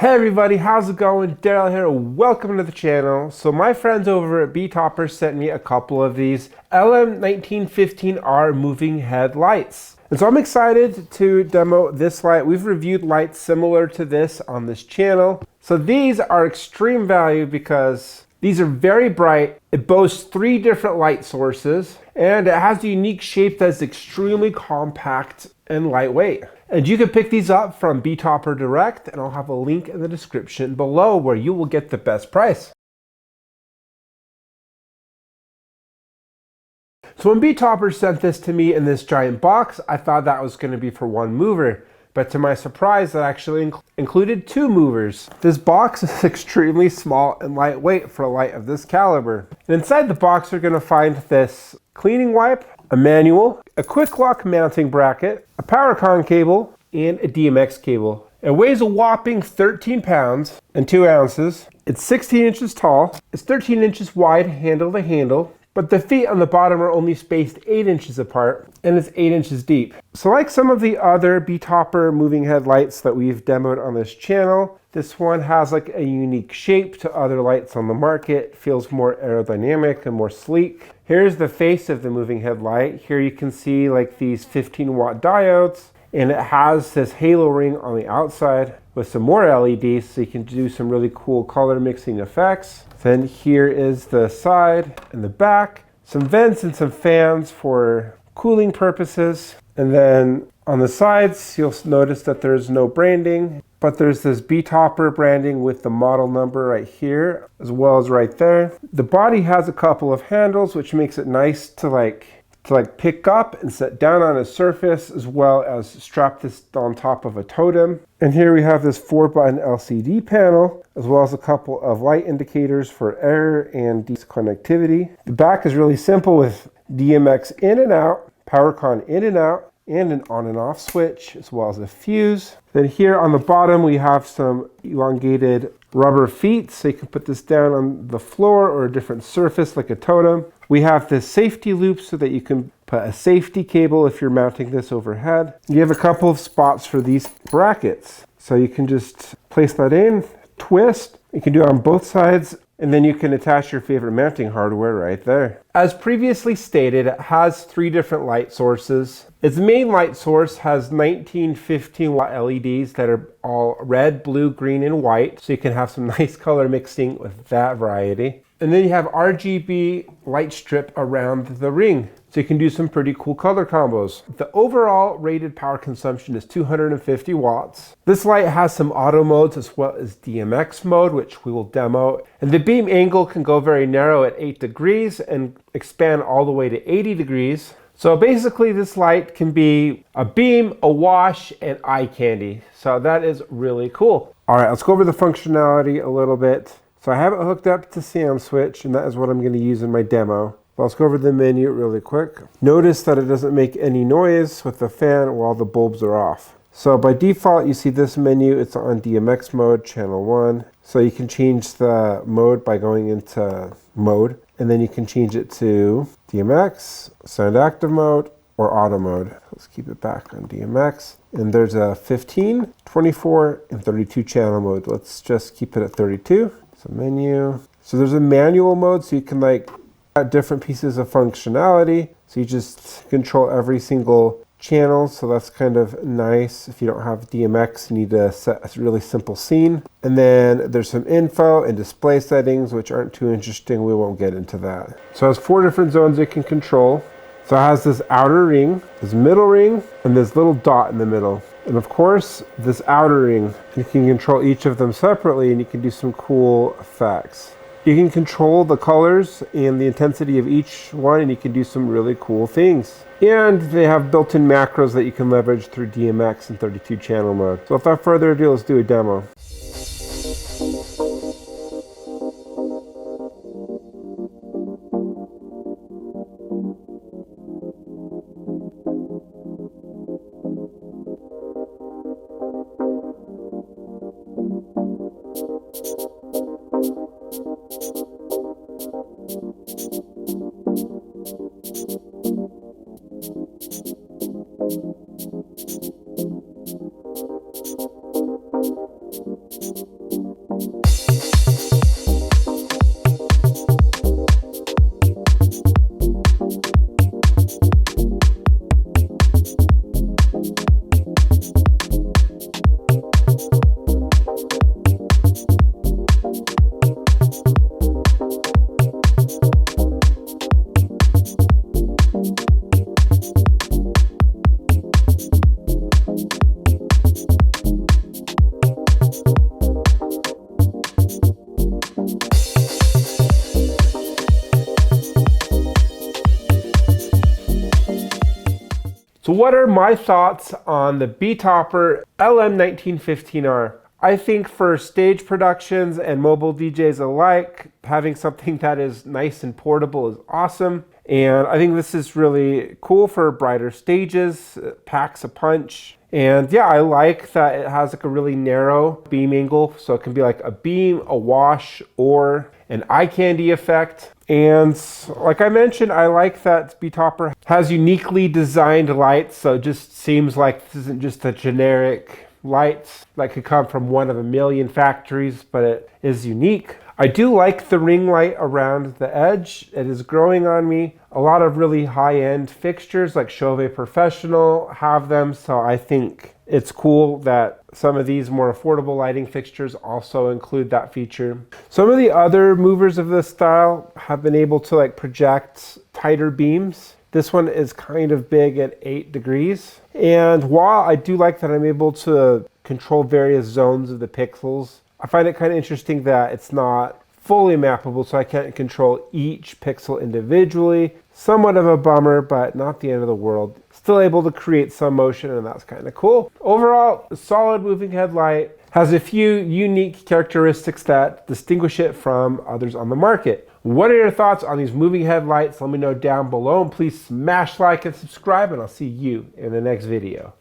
Hey everybody, how's it going? Daryl here, welcome to the channel. So my friends over at Betopper sent me a couple of these LM1915R moving head lights. And so I'm excited to demo this light. We've reviewed lights similar to this on this channel. So these are extreme value because these are very bright. It boasts 3 different light sources and it has a unique shape that's extremely compact and lightweight. And you can pick these up from Betopper Direct, and I'll have a link in the description below where you will get the best price. So when Betopper sent this to me in this giant box, I thought that was going to be for 1 mover. But to my surprise, that actually included 2 movers. This box is extremely small and lightweight for a light of this caliber. And inside the box, you're going to find this cleaning wipe, a manual, a quick lock mounting bracket, a power con cable, and a DMX cable. It weighs a whopping 13 pounds and 2 ounces. It's 16 inches tall. It's 13 inches wide handle to handle, but the feet on the bottom are only spaced 8 inches apart, and it's 8 inches deep. So like some of the other Betopper moving head lights that we've demoed on this channel, this one has like a unique shape to other lights on the market, feels more aerodynamic and more sleek. Here's the face of the moving head light. Here you can see like these 15-watt diodes, and it has this halo ring on the outside with some more LEDs so you can do some really cool color mixing effects. Then here is the side and the back, some vents and some fans for cooling purposes. And then on the sides, you'll notice that there's no branding, but there's this Betopper branding with the model number right here, as well as right there. The body has a couple of handles, which makes it nice to pick up and set down on a surface, as well as strap this on top of a totem. And here we have this 4-button LCD panel, as well as a couple of light indicators for air and disconnectivity. The back is really simple with DMX in and out, power con in and out, and an on and off switch, as well as a fuse. Then here on the bottom, we have some elongated rubber feet, so you can put this down on the floor or a different surface like a totem. We have this safety loop so that you can put a safety cable if you're mounting this overhead. You have a couple of spots for these brackets, so you can just place that in, twist. You can do it on both sides, and then you can attach your favorite mounting hardware right there. As previously stated, it has 3 different light sources. Its main light source has 19 15-watt LEDs that are all red, blue, green, and white, so you can have some nice color mixing with that variety. And then you have RGB light strip around the ring, so you can do some pretty cool color combos. The overall rated power consumption is 250 watts. This light has some auto modes as well as DMX mode, which we will demo. And the beam angle can go very narrow at 8 degrees and expand all the way to 80 degrees. So basically this light can be a beam, a wash, and eye candy. So that is really cool. All right, let's go over the functionality a little bit. So I have it hooked up to SOUNDSWITCH, and that is what I'm going to use in my demo. But let's go over the menu really quick. Notice that it doesn't make any noise with the fan while the bulbs are off. So by default, you see this menu, it's on DMX mode, channel 1. So you can change the mode by going into mode, and then you can change it to DMX, sound active mode, or auto mode. Let's keep it back on DMX. And there's a 15, 24, and 32 channel mode. Let's just keep it at 32. So menu. So there's a manual mode, so you can add different pieces of functionality. So you just control every single channel. So that's kind of nice. If you don't have DMX, you need to set a really simple scene. And then there's some info and display settings, which aren't too interesting. We won't get into that. So it has 4 different zones it can control. So it has this outer ring, this middle ring, and this little dot in the middle. And of course, this outer ring, you can control each of them separately and you can do some cool effects. You can control the colors and the intensity of each one, and you can do some really cool things. And they have built-in macros that you can leverage through DMX and 32 channel mode. So without further ado, let's do a demo. So what are my thoughts on the Betopper LM1915R? I think for stage productions and mobile DJs alike, having something that is nice and portable is awesome. And I think this is really cool for brighter stages. It packs a punch. And yeah, I like that it has like a really narrow beam angle. So it can be like a beam, a wash, or an eye candy effect. And like I mentioned, I like that Betopper has uniquely designed lights. So it just seems like this isn't just a generic lights that could come from one of a million factories, but it is unique. I do like the ring light around the edge. It is growing on me. A lot of really high-end fixtures like Chauvet Professional have them, so I think it's cool that some of these more affordable lighting fixtures also include that feature. Some of the other movers of this style have been able to like project tighter beams. This one is kind of big at 8 degrees. And while I do like that I'm able to control various zones of the pixels, I find it kind of interesting that it's not fully mappable, so I can't control each pixel individually. Somewhat of a bummer, but not the end of the world. Still able to create some motion, and that's kind of cool. Overall, a solid moving headlight. Has a few unique characteristics that distinguish it from others on the market. What are your thoughts on these moving headlights? Let me know down below, and please smash like and subscribe, and I'll see you in the next video.